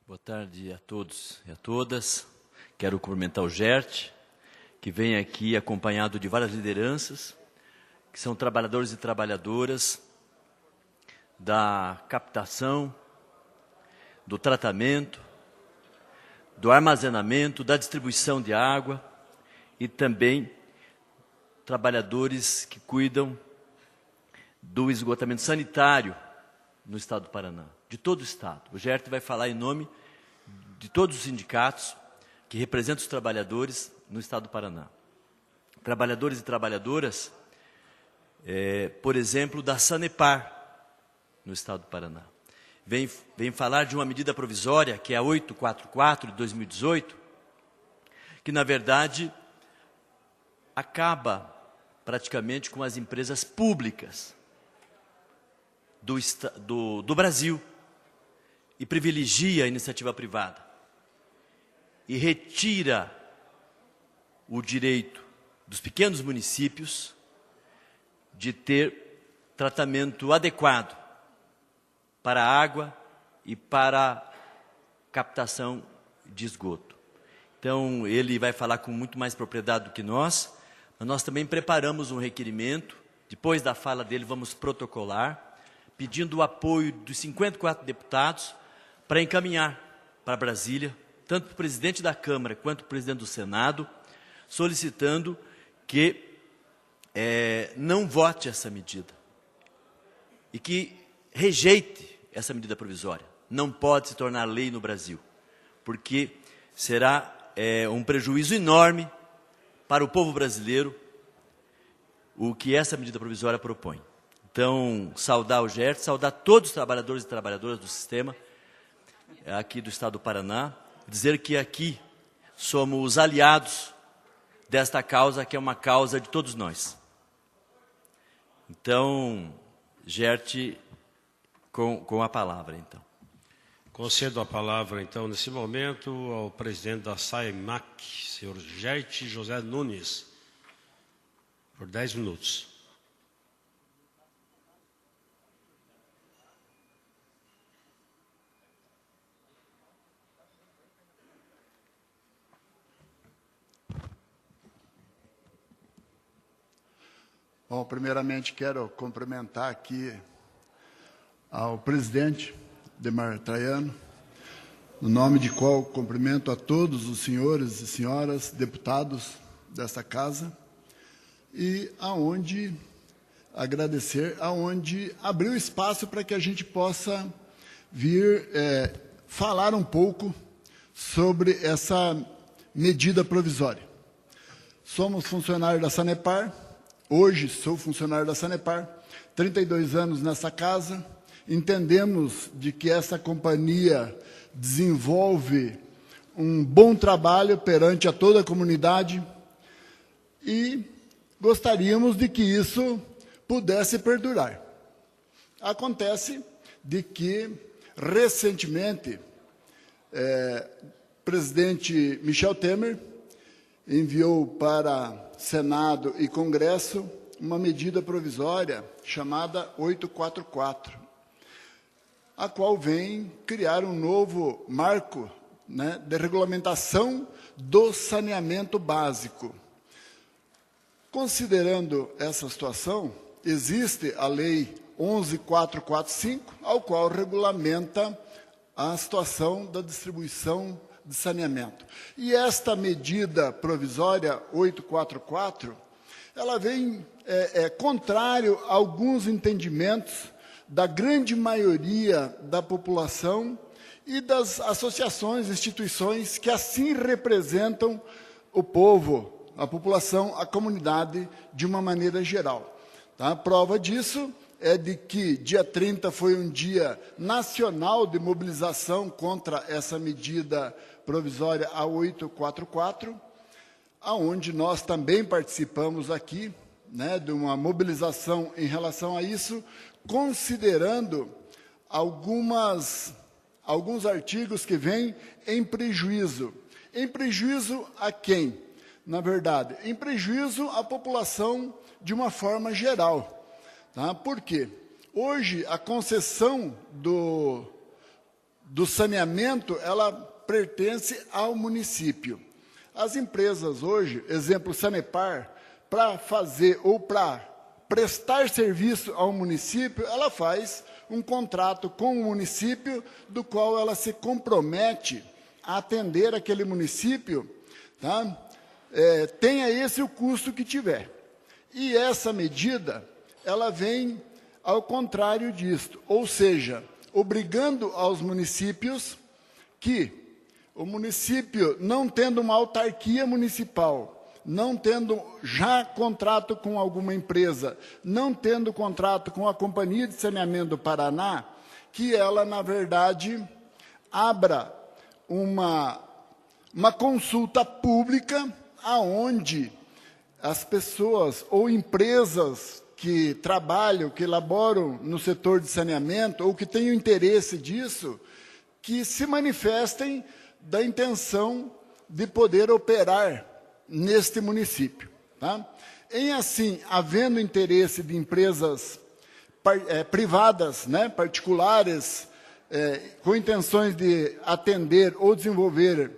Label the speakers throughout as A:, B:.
A: Boa tarde a todos e a todas. Quero cumprimentar o GERT, que vem aqui acompanhado de várias lideranças, que são trabalhadores e trabalhadoras da captação, do tratamento, do armazenamento, da distribuição de água e também trabalhadores que cuidam do esgotamento sanitário no Estado do Paraná, de todo o Estado. O GERT vai falar em nome de todos os sindicatos que representam os trabalhadores no Estado do Paraná. Trabalhadores e trabalhadoras, por exemplo, da Sanepar, no Estado do Paraná. Vem falar de uma medida provisória, que é a 844 de 2018, que, na verdade, acaba praticamente com as empresas públicas do Brasil e privilegia a iniciativa privada e retira o direito dos pequenos municípios de ter tratamento adequado para a água e para a captação de esgoto. Então, ele vai falar com muito mais propriedade do que nós, mas nós também preparamos um requerimento, depois da fala dele vamos protocolar, pedindo o apoio dos 54 deputados para encaminhar para Brasília, tanto para o presidente da Câmara quanto para o presidente do Senado, solicitando que não vote essa medida e que rejeite essa medida provisória. Não pode se tornar lei no Brasil, porque será um prejuízo enorme para o povo brasileiro o que essa medida provisória propõe. Então, saudar o GERT, saudar todos os trabalhadores e trabalhadoras do sistema aqui do Estado do Paraná, dizer que aqui somos aliados desta causa, que é uma causa de todos nós. Então, GERT, com a palavra, então.
B: Concedo a palavra, então, nesse momento, ao presidente da SAEMAC, senhor GERT José Nunes, por 10 minutos.
C: Bom, primeiramente quero cumprimentar aqui ao presidente Demar Traiano, no nome de qual cumprimento a todos os senhores e senhoras deputados desta casa, e agradecer aonde abriu espaço para que a gente possa vir falar um pouco sobre essa medida provisória. Somos funcionários da Sanepar. Hoje sou funcionário da Sanepar, 32 anos nessa casa. Entendemos de que essa companhia desenvolve um bom trabalho perante a toda a comunidade e gostaríamos de que isso pudesse perdurar. Acontece de que, recentemente, o presidente Michel Temer enviou para Senado e Congresso uma medida provisória chamada 844, a qual vem criar um novo marco, de regulamentação do saneamento básico. Considerando essa situação, existe a Lei 11.445, ao qual regulamenta a situação da distribuição de saneamento. E esta medida provisória 844, ela vem contrário a alguns entendimentos da grande maioria da população e das associações, instituições que assim representam o povo, a população, a comunidade de uma maneira geral. Tá? A prova disso é de que dia 30 foi um dia nacional de mobilização contra essa medida provisória a 844, aonde nós também participamos aqui, de uma mobilização em relação a isso, considerando alguns artigos que vêm em prejuízo. Em prejuízo a quem? Na verdade, em prejuízo à população de uma forma geral. Tá? Por quê? Hoje, a concessão do saneamento, ela pertence ao município. As empresas hoje, exemplo Sanepar, para fazer ou para prestar serviço ao município, ela faz um contrato com o município, do qual ela se compromete a atender aquele município, tá? Tenha esse o custo que tiver. E essa medida, ela vem ao contrário disto, ou seja, obrigando aos municípios que o município, não tendo uma autarquia municipal, não tendo já contrato com alguma empresa, não tendo contrato com a Companhia de Saneamento do Paraná, que ela, na verdade, abra uma consulta pública aonde as pessoas ou empresas que trabalham, que elaboram no setor de saneamento, ou que tenham interesse disso, que se manifestem da intenção de poder operar neste município. Tá? Em assim, havendo interesse de empresas privadas, né, particulares, com intenções de atender ou desenvolver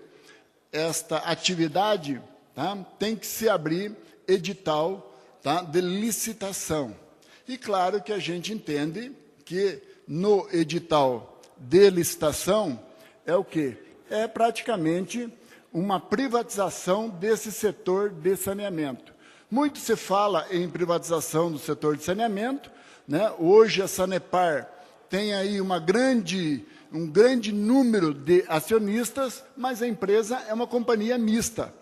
C: esta atividade, tá, tem que se abrir edital, tá, de licitação. E claro que a gente entende que no edital de licitação é o quê? É praticamente uma privatização desse setor de saneamento. Muito se fala em privatização do setor de saneamento, né? Hoje a Sanepar tem aí um grande número de acionistas, mas a empresa é uma companhia mista,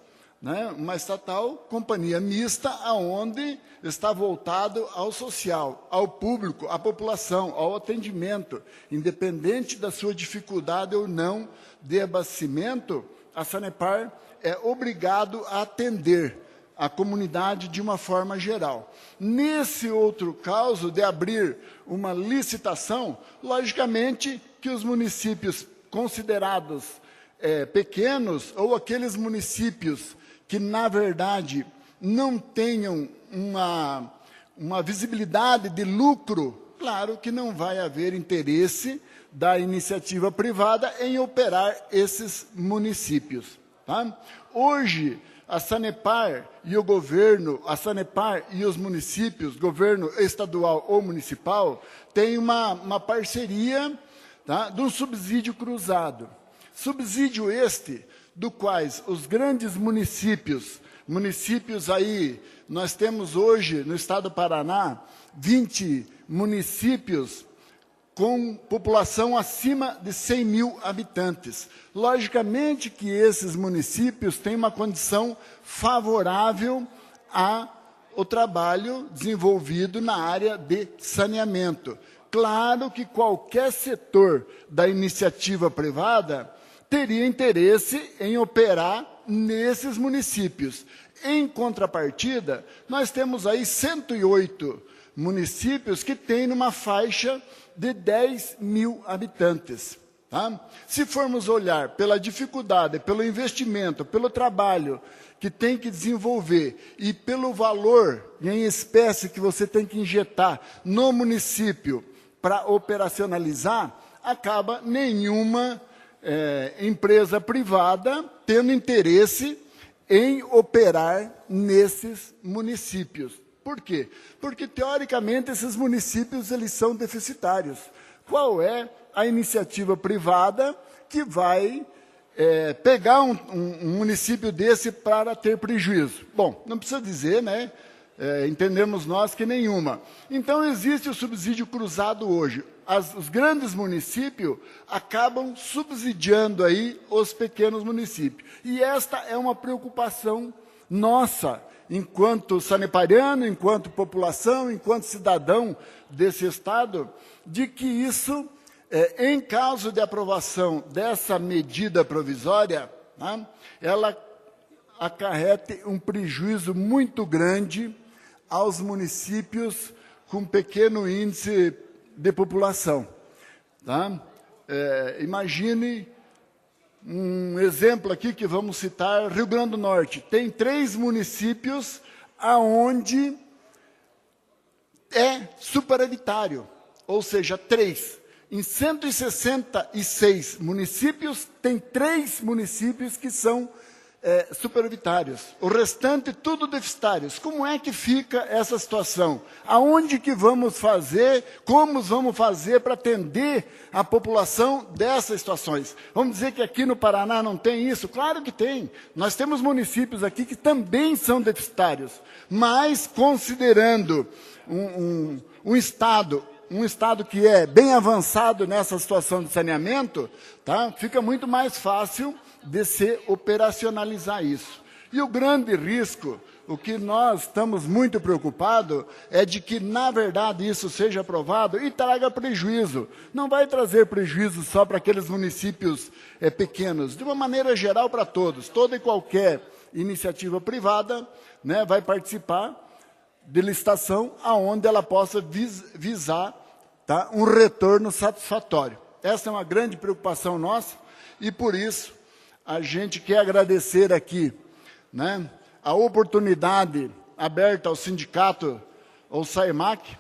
C: né? Uma estatal, companhia mista, aonde está voltado ao social, ao público, à população, ao atendimento, independente da sua dificuldade ou não de abastecimento. A Sanepar é obrigado a atender a comunidade de uma forma geral. Nesse outro caso de abrir uma licitação, logicamente que os municípios considerados pequenos, ou aqueles municípios que, na verdade, não tenham uma visibilidade de lucro, claro que não vai haver interesse da iniciativa privada em operar esses municípios. Tá? Hoje, a Sanepar e o governo, a Sanepar e os municípios, governo estadual ou municipal, têm uma parceria, tá, de um subsídio cruzado. Subsídio este, do quais os grandes municípios aí, nós temos hoje no estado do Paraná, 20 municípios com população acima de 100 mil habitantes. Logicamente que esses municípios têm uma condição favorável ao trabalho desenvolvido na área de saneamento. Claro que qualquer setor da iniciativa privada teria interesse em operar nesses municípios. Em contrapartida, nós temos aí 108 municípios que têm uma faixa de 10 mil habitantes. Tá? Se formos olhar pela dificuldade, pelo investimento, pelo trabalho que tem que desenvolver e pelo valor em espécie que você tem que injetar no município para operacionalizar, acaba nenhuma empresa privada tendo interesse em operar nesses municípios. Por quê? Porque, teoricamente, esses municípios eles são deficitários. Qual é a iniciativa privada que vai pegar um município desse para ter prejuízo? Bom, não precisa dizer, né? Entendemos nós que nenhuma. Então, existe o subsídio cruzado hoje. Os grandes municípios acabam subsidiando aí os pequenos municípios. E esta é uma preocupação nossa, enquanto sanepariano, enquanto população, enquanto cidadão desse Estado, de que isso, em caso de aprovação dessa medida provisória, né, ela acarrete um prejuízo muito grande aos municípios com pequeno índice de população. Tá? Imagine um exemplo aqui que vamos citar, Rio Grande do Norte. Tem 3 municípios aonde é superavitário, ou seja, 3. Em 166 municípios, tem 3 municípios que são superavitários. O restante, tudo deficitários. Como é que fica essa situação? Aonde que vamos fazer, como vamos fazer para atender a população dessas situações? Vamos dizer que aqui no Paraná não tem isso? Claro que tem. Nós temos municípios aqui que também são deficitários, mas considerando um estado que é bem avançado nessa situação de saneamento, tá? Fica muito mais fácil de se operacionalizar isso. E o grande risco, o que nós estamos muito preocupados, é de que, na verdade, isso seja aprovado e traga prejuízo. Não vai trazer prejuízo só para aqueles municípios pequenos, de uma maneira geral para todos. Toda e qualquer iniciativa privada, né, vai participar de licitação aonde ela possa visar, tá, um retorno satisfatório. Essa é uma grande preocupação nossa e, por isso, a gente quer agradecer aqui, né, a oportunidade aberta ao sindicato, ao SAEMAC,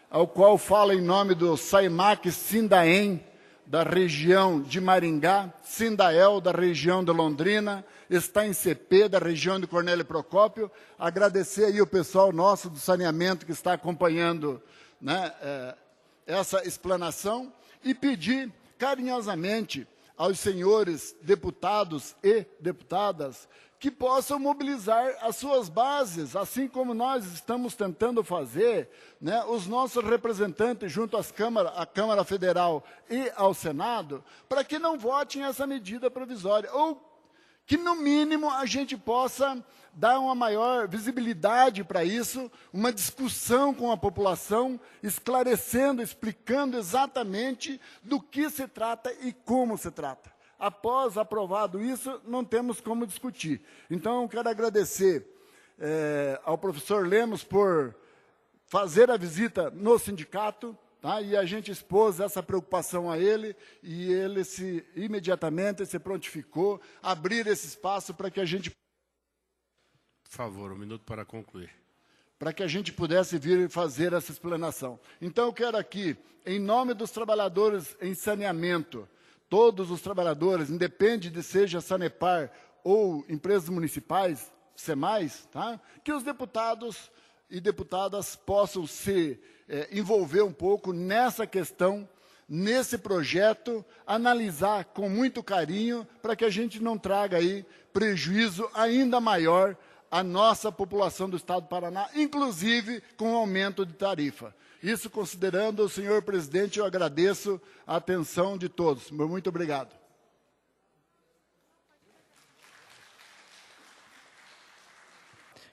C: ao qual fala em nome do SAEMAC Sindaem, da região de Maringá, Sindael, da região de Londrina, está em CP, da região de Cornélio Procópio. Agradecer aí o pessoal nosso do saneamento que está acompanhando, né, essa explanação e pedir carinhosamente aos senhores deputados e deputadas que possam mobilizar as suas bases, assim como nós estamos tentando fazer, né, os nossos representantes junto à Câmara Federal e ao Senado, para que não votem essa medida provisória, ou que, no mínimo, a gente possa dar uma maior visibilidade para isso, uma discussão com a população, esclarecendo, explicando exatamente do que se trata e como se trata. Após aprovado isso, não temos como discutir. Então, eu quero agradecer ao professor Lemos por fazer a visita no sindicato, tá? E a gente expôs essa preocupação a ele, e ele imediatamente se prontificou a abrir esse espaço para que a gente...
B: Por favor, 1 minuto para concluir.
C: Para que a gente pudesse vir e fazer essa explanação. Então, eu quero aqui, em nome dos trabalhadores em saneamento, todos os trabalhadores, independe de seja Sanepar ou empresas municipais, SEMAIS, tá? Que os deputados e deputadas possam se envolver um pouco nessa questão, nesse projeto, analisar com muito carinho, para que a gente não traga aí prejuízo ainda maior à nossa população do Estado do Paraná, inclusive com o aumento de tarifa. Isso considerando, senhor presidente, eu agradeço a atenção de todos. Muito obrigado.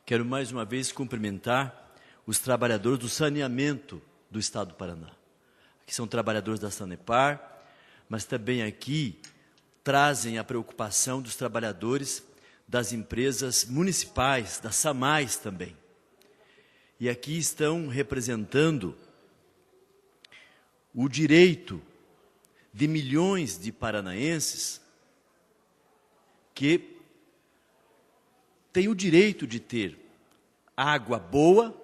A: Quero mais uma vez cumprimentar os trabalhadores do saneamento do Estado do Paraná. Aqui são trabalhadores da Sanepar, mas também aqui trazem a preocupação dos trabalhadores das empresas municipais, da SAMAIS também. E aqui estão representando o direito de milhões de paranaenses que têm o direito de ter água boa,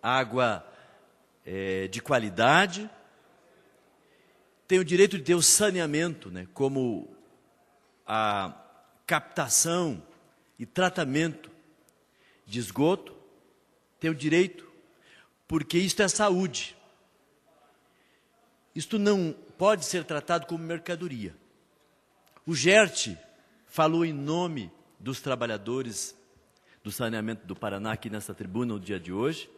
A: água de qualidade, têm o direito de ter o saneamento, né, como a captação e tratamento de esgoto, tem o direito, porque isto é saúde. Isto não pode ser tratado como mercadoria. O GERT falou em nome dos trabalhadores do saneamento do Paraná aqui nessa tribuna no dia de hoje,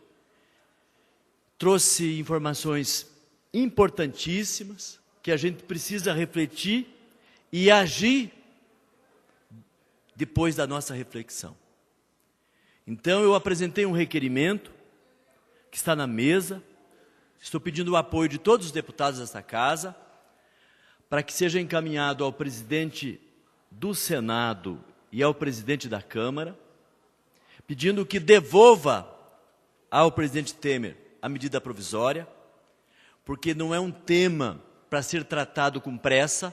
A: trouxe informações importantíssimas que a gente precisa refletir e agir depois da nossa reflexão. Então, eu apresentei um requerimento que está na mesa. Estou pedindo o apoio de todos os deputados desta casa para que seja encaminhado ao presidente do Senado e ao presidente da Câmara, pedindo que devolva ao presidente Temer a medida provisória, porque não é um tema para ser tratado com pressa,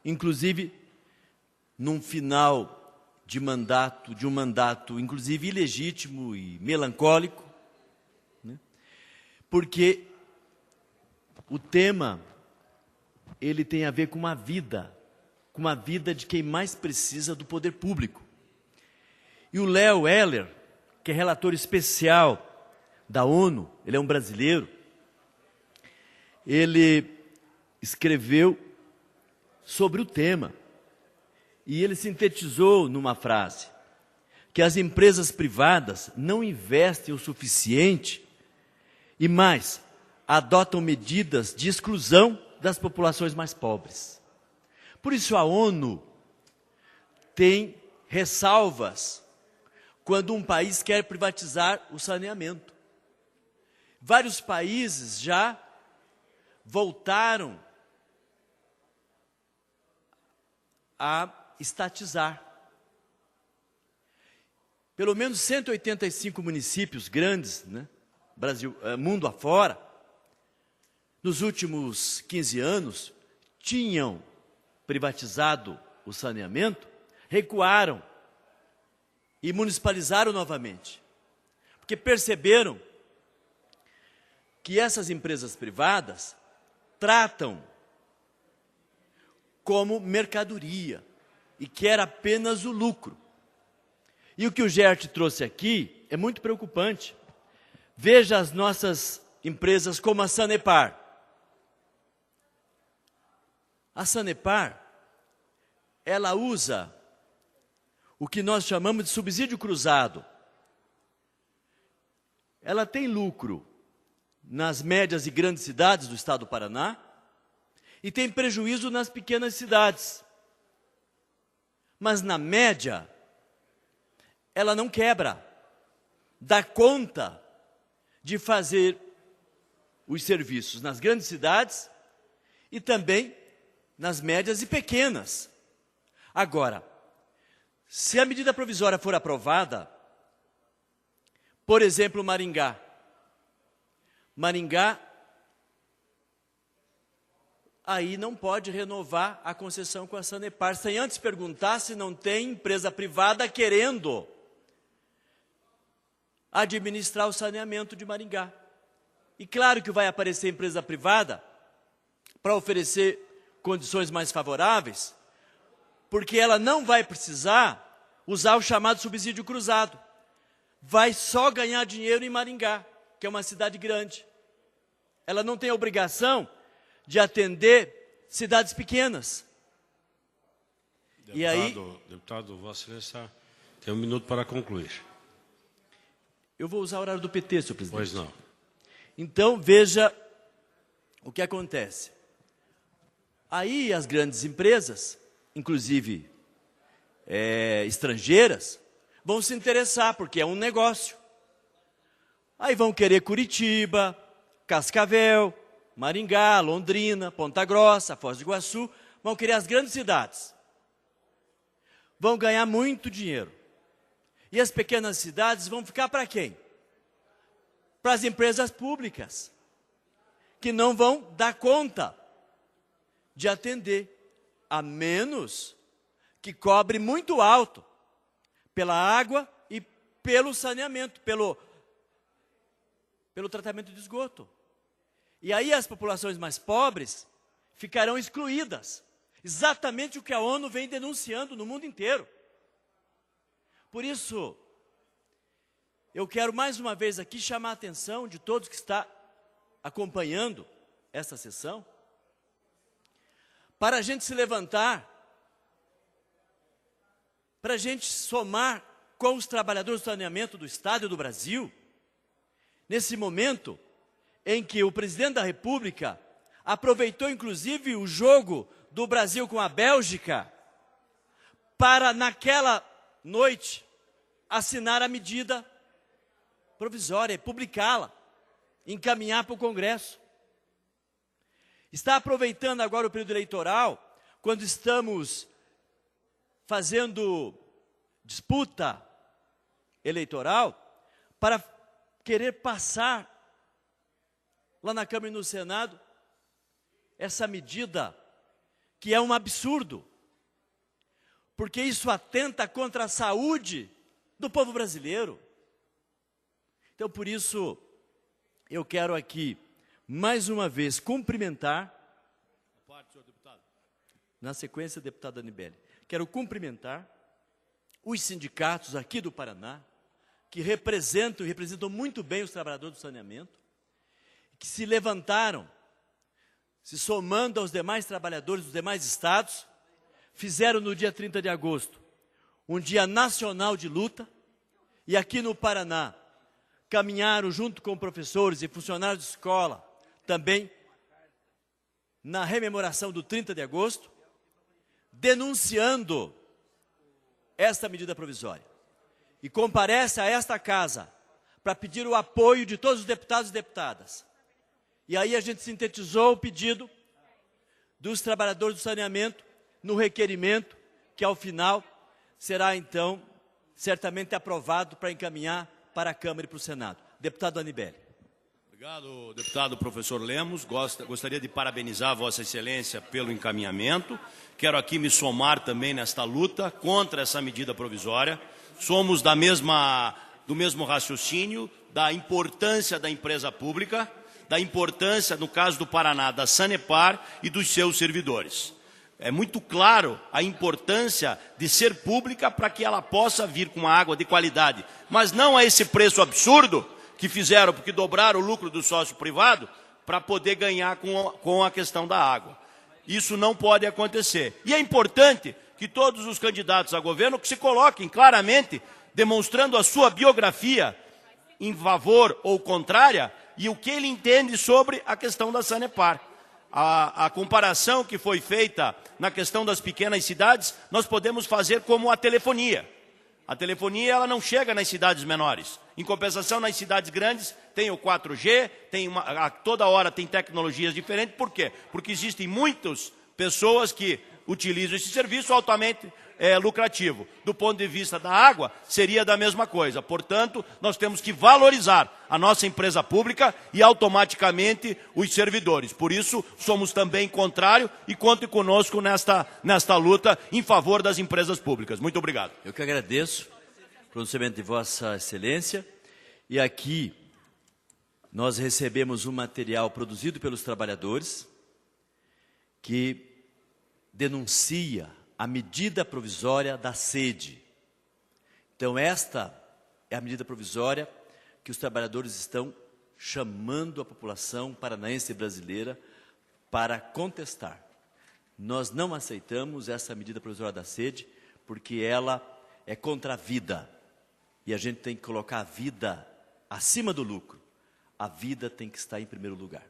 A: inclusive num final de um mandato, inclusive ilegítimo e melancólico, né? Porque o tema, ele tem a ver com uma vida de quem mais precisa do poder público. E o Léo Heller, que é relator especial da ONU, ele é um brasileiro, ele escreveu sobre o tema. E ele sintetizou numa frase que as empresas privadas não investem o suficiente e mais, adotam medidas de exclusão das populações mais pobres. Por isso a ONU tem ressalvas quando um país quer privatizar o saneamento. Vários países já voltaram a estatizar. Pelo menos 185 municípios grandes, né, Brasil, mundo afora, nos últimos 15 anos, tinham privatizado o saneamento, recuaram e municipalizaram novamente. Porque perceberam que essas empresas privadas tratam como mercadoria e quer apenas o lucro. E o que o Gert trouxe aqui é muito preocupante. Veja as nossas empresas como a Sanepar. A Sanepar, ela usa o que nós chamamos de subsídio cruzado. Ela tem lucro nas médias e grandes cidades do estado do Paraná e tem prejuízo nas pequenas cidades. Mas na média, ela não quebra, dá conta de fazer os serviços nas grandes cidades e também nas médias e pequenas. Agora, se a medida provisória for aprovada, por exemplo, Maringá, aí não pode renovar a concessão com a Sanepar, sem antes perguntar se não tem empresa privada querendo administrar o saneamento de Maringá. E claro que vai aparecer empresa privada para oferecer condições mais favoráveis, porque ela não vai precisar usar o chamado subsídio cruzado. Vai só ganhar dinheiro em Maringá, que é uma cidade grande. Ela não tem a obrigação de atender cidades pequenas.
B: Deputado, Vossa Excelência tem 1 minuto para concluir.
A: Eu vou usar o horário do PT, senhor presidente.
B: Pois não.
A: Então, veja o que acontece. Aí as grandes empresas, inclusive estrangeiras, vão se interessar, porque é um negócio. Aí vão querer Curitiba, Cascavel, Maringá, Londrina, Ponta Grossa, Foz do Iguaçu, vão querer as grandes cidades. Vão ganhar muito dinheiro. E as pequenas cidades vão ficar para quem? Para as empresas públicas, que não vão dar conta de atender, a menos que cobre muito alto pela água e pelo saneamento, pelo tratamento de esgoto. E aí as populações mais pobres ficarão excluídas. Exatamente o que a ONU vem denunciando no mundo inteiro. Por isso, eu quero mais uma vez aqui chamar a atenção de todos que estão acompanhando essa sessão, para a gente se levantar, para a gente somar com os trabalhadores do saneamento do Estado e do Brasil, nesse momento em que o presidente da República aproveitou inclusive o jogo do Brasil com a Bélgica para, naquela noite, assinar a medida provisória, publicá-la, encaminhar para o Congresso. Está aproveitando agora o período eleitoral, quando estamos fazendo disputa eleitoral, para querer passar lá na Câmara e no Senado essa medida que é um absurdo, porque isso atenta contra a saúde do povo brasileiro. Então, por isso, eu quero aqui mais uma vez, cumprimentar, na sequência, deputado Anibele, quero cumprimentar os sindicatos aqui do Paraná, que representam muito bem os trabalhadores do saneamento, que se levantaram, se somando aos demais trabalhadores dos demais estados, fizeram no dia 30 de agosto um dia nacional de luta, e aqui no Paraná caminharam junto com professores e funcionários de escola, também na rememoração do 30 de agosto, denunciando esta medida provisória. E comparece a esta casa para pedir o apoio de todos os deputados e deputadas. E aí a gente sintetizou o pedido dos trabalhadores do saneamento no requerimento, que ao final será então certamente aprovado para encaminhar para a Câmara e para o Senado. Deputado Anibele.
D: Obrigado, deputado professor Lemos. Gostaria de parabenizar Vossa Excelência pelo encaminhamento. Quero aqui me somar também nesta luta contra essa medida provisória. Somos do mesmo raciocínio, da importância da empresa pública, da importância, no caso do Paraná, da Sanepar e dos seus servidores. É muito claro a importância de ser pública para que ela possa vir com água de qualidade, mas não a esse preço absurdo que fizeram, porque dobraram o lucro do sócio privado para poder ganhar com a questão da água. Isso não pode acontecer. E é importante que todos os candidatos a governo que se coloquem claramente, demonstrando a sua biografia em favor ou contrária, e o que ele entende sobre a questão da Sanepar. A comparação que foi feita na questão das pequenas cidades, nós podemos fazer como a telefonia. A telefonia ela não chega nas cidades menores. Em compensação, nas cidades grandes tem o 4G, toda hora tem tecnologias diferentes. Por quê? Porque existem muitas pessoas que utilizam esse serviço altamente lucrativo. Do ponto de vista da água, seria da mesma coisa. Portanto, nós temos que valorizar a nossa empresa pública e automaticamente os servidores. Por isso, somos também contrário e contem conosco nesta luta em favor das empresas públicas. Muito obrigado.
A: Eu que agradeço o pronunciamento de Vossa Excelência. E aqui nós recebemos um material produzido pelos trabalhadores que denuncia a medida provisória da sede. Então, esta é a medida provisória que os trabalhadores estão chamando a população paranaense e brasileira para contestar. Nós não aceitamos essa medida provisória da sede, porque ela é contra a vida. E a gente tem que colocar a vida acima do lucro. A vida tem que estar em primeiro lugar.